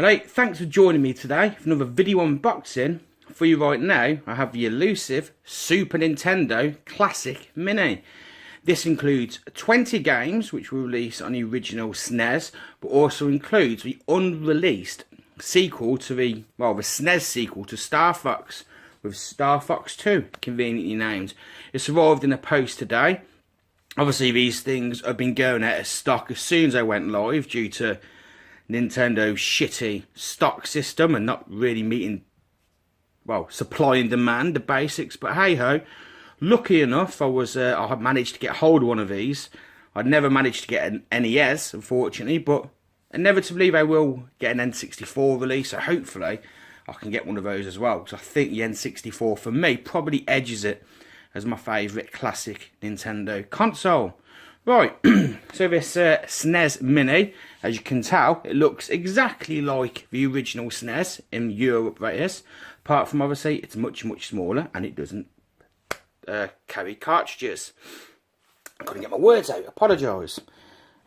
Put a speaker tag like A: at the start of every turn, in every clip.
A: Hello, thanks for joining me today for another video unboxing. For you right now, I have the elusive Super Nintendo Classic Mini. This includes 20 games which were released on the original SNES, but also includes the unreleased sequel to the SNES sequel to Star Fox, with Star Fox 2 conveniently named. It's arrived in a post today. Obviously these things have been going out of stock as soon as I went live due to Nintendo's shitty stock system and not really meeting, supply and demand, the basics. But hey ho, lucky enough I had managed to get hold of one of these. I'd never managed to get an NES, unfortunately, but inevitably they will get an N64 release, so hopefully I can get one of those as well, because I think the N64 for me probably edges it as my favourite classic Nintendo console. Right, so this SNES Mini, as you can tell, it looks exactly like the original SNES in Europe, that is. Apart from, obviously, it's much, much smaller and it doesn't carry cartridges. I couldn't get my words out, apologise.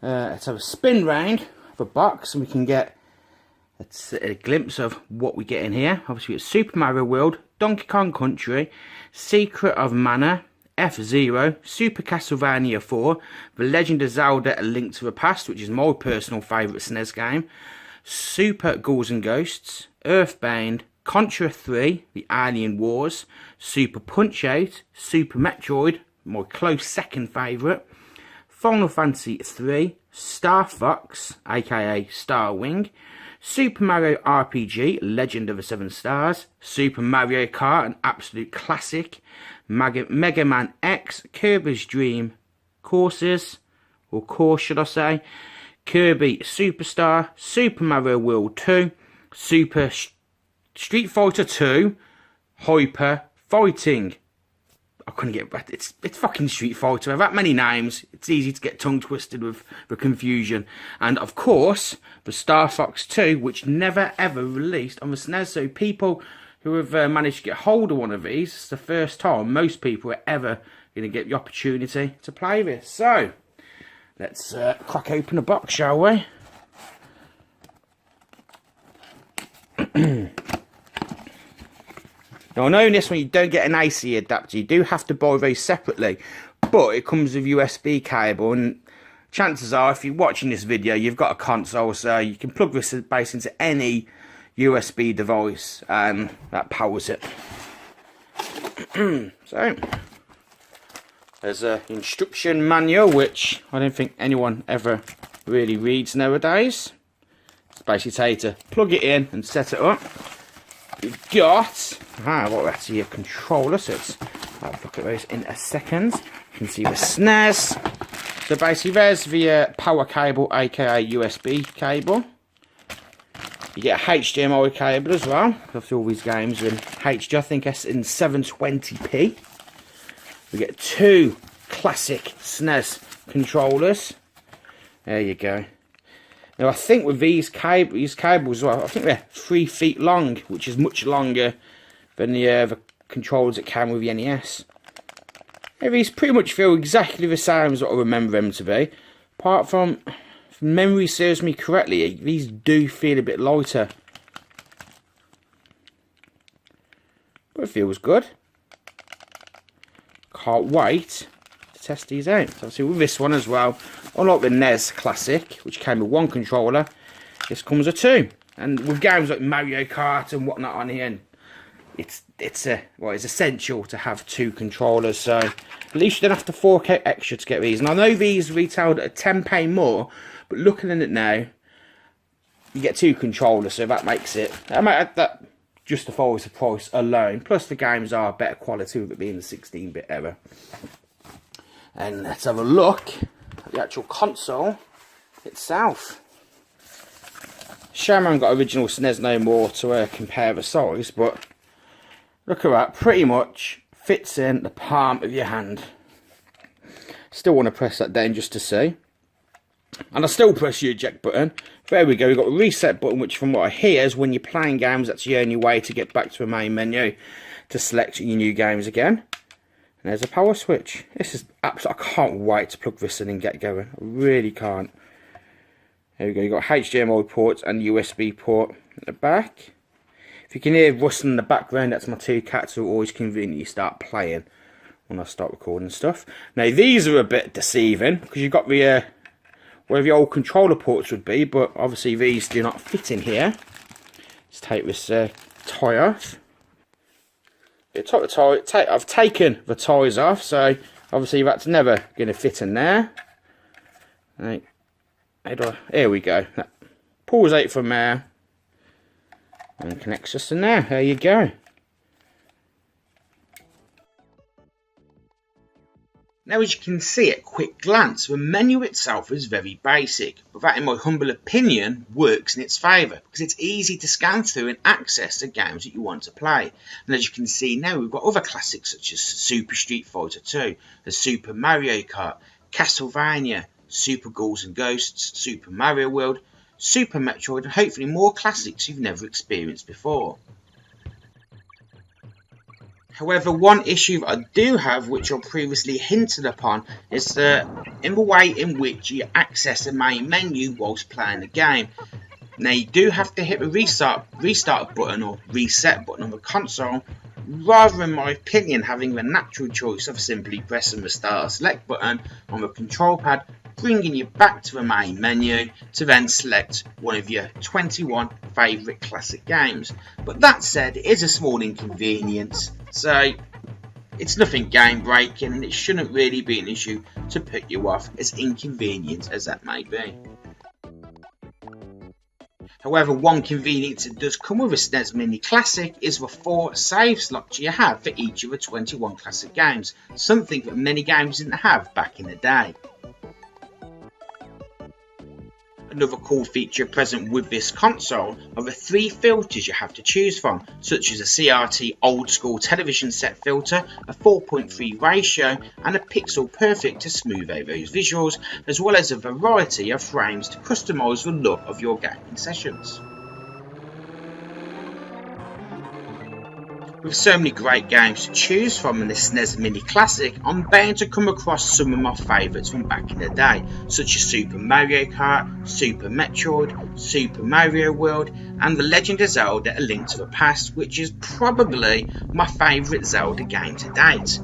A: Let's have a spin round of a box and we can get a glimpse of what we get in here. Obviously, it's Super Mario World, Donkey Kong Country, Secret of Mana, F-Zero, Super Castlevania IV, The Legend of Zelda: A Link to the Past, which is my personal favourite SNES game, Super Ghouls and Ghosts, EarthBound, Contra 3, The Alien Wars, Super Punch-Out, Super Metroid, my close second favourite, Final Fantasy 3, Star Fox, aka Star Wing, Super Mario RPG, Legend of the Seven Stars, Super Mario Kart, an absolute classic, Mega Man X, Kirby's Dream Courses, or Course should I say, Kirby Superstar, Super Mario World 2, Super Street Fighter 2, Hyper Fighting. I couldn't get back. It's fucking Street Fighter. With that many names, it's easy to get tongue twisted with the confusion. And of course, the Star Fox 2, which never ever released on the SNES. So people who have managed to get hold of one of these, it's the first time most people are ever going to get the opportunity to play this. So let's crack open the box, shall we? Now, I know in this one you don't get an AC adapter, you do have to buy those separately, but it comes with USB cable, and chances are if you're watching this video you've got a console, so you can plug this base into any USB device and that powers it. So, there's an instruction manual which I don't think anyone ever really reads nowadays. It's basically tell you to plug it in and set it up. We've got, that's your controller, so I'll look at those in a second. You can see the SNES. So basically there's the power cable, aka USB cable. You get a HDMI cable as well. After all these games are in HD, I think it's in 720p. We get two classic SNES controllers. There you go. Now I think with these cables, well, I think they're 3 feet long, which is much longer than the controllers that came with the NES. Now, these pretty much feel exactly the same as what I remember them to be. Apart from, if memory serves me correctly, these do feel a bit lighter. But it feels good. Can't wait to test these out. So obviously with this one as well, unlike the NES Classic, which came with one controller, this comes with two. And with games like Mario Kart and whatnot on here, it's essential to have two controllers. So at least you don't have to fork out extra to get these. And I know these retailed at £10 more, but looking at it now, you get two controllers, so that makes it, that justifies the price alone. Plus the games are better quality with it being the 16-bit era. And let's have a look at the actual console itself. Shame I haven't got original SNES no more to compare the size, but look at that, pretty much fits in the palm of your hand. Still want to press that down just to see. And I still press the eject button. There we go, we've got a reset button, which from what I hear is when you're playing games, that's the only way to get back to the main menu to select your new games again. And there's a power switch. This is absolutely, I can't wait to plug this in and get going. I really can't. There we go, you've got HDMI ports and USB port at the back. If you can hear rustling in the background, that's my two cats who always conveniently start playing when I start recording stuff. Now these are a bit deceiving because you've got the where the old controller ports would be, but obviously these do not fit in here. Let's take this tie off. I've taken the ties off, so obviously that's never going to fit in there. Right. Here we go. That pulls out from there and connects us in there. There you go. Now, as you can see at quick glance, the menu itself is very basic, but that, in my humble opinion, works in its favour because it's easy to scan through and access the games that you want to play. And as you can see now, we've got other classics such as Super Street Fighter 2, the Super Mario Kart, Castlevania, Super Ghouls and Ghosts, Super Mario World, Super Metroid, and hopefully more classics you've never experienced before. However, one issue that I do have, which I previously hinted upon, is that in the way in which you access the main menu whilst playing the game. Now, you do have to hit the restart button or reset button on the console, rather, in my opinion, having the natural choice of simply pressing the start or select button on the control pad, bringing you back to the main menu to then select one of your 21 favourite classic games. But that said, it is a small inconvenience, so it's nothing game breaking and it shouldn't really be an issue to put you off, as inconvenient as that may be. However, one convenience that does come with a SNES Mini Classic is the 4 save slots you have for each of the 21 classic games, something that many games didn't have back in the day. Another cool feature present with this console are the 3 filters you have to choose from, such as a CRT old school television set filter, a 4:3 ratio and a pixel perfect to smooth out those visuals, as well as a variety of frames to customise the look of your gaming sessions. With so many great games to choose from in the SNES Mini Classic, I'm bound to come across some of my favourites from back in the day, such as Super Mario Kart, Super Metroid, Super Mario World, and The Legend of Zelda: A Link to the Past, which is probably my favourite Zelda game to date.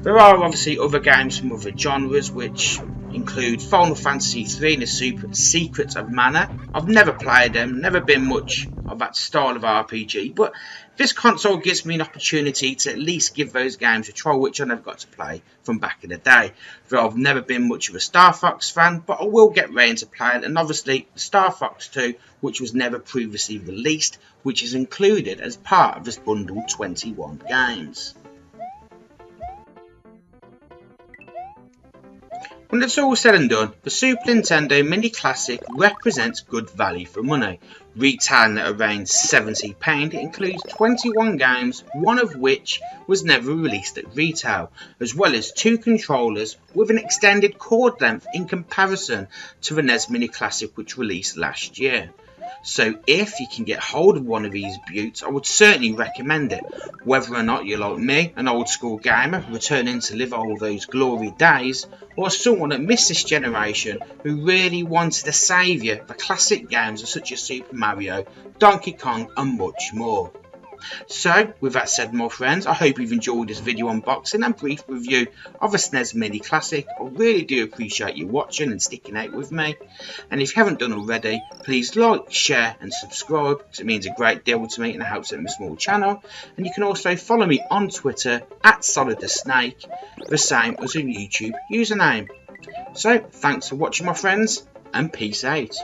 A: There are obviously other games from other genres, which include Final Fantasy III and the Secrets of Mana. I've never played them, never been much of that style of RPG, but this console gives me an opportunity to at least give those games a try, which I never got to play from back in the day. Though I've never been much of a Star Fox fan, but I will get round to playing, and obviously Star Fox 2, which was never previously released, which is included as part of this bundled 21 games. When it's all said and done, the Super Nintendo Mini Classic represents good value for money. Retailing at around £70, it includes 21 games, one of which was never released at retail, as well as 2 controllers with an extended cord length in comparison to the NES Mini Classic, which released last year. So if you can get hold of one of these beauts, I would certainly recommend it. Whether or not you're like me, an old school gamer returning to live all those glory days, or someone that missed this generation who really wanted a saviour for classic games such as Super Mario, Donkey Kong and much more. So, with that said, my friends, I hope you've enjoyed this video unboxing and brief review of a SNES Mini Classic. I really do appreciate you watching and sticking out with me. And if you haven't done already, please like, share and subscribe, because it means a great deal to me and it helps out my small channel. And you can also follow me on Twitter @SolidTheSnake, the same as a YouTube username. So, thanks for watching, my friends, and peace out.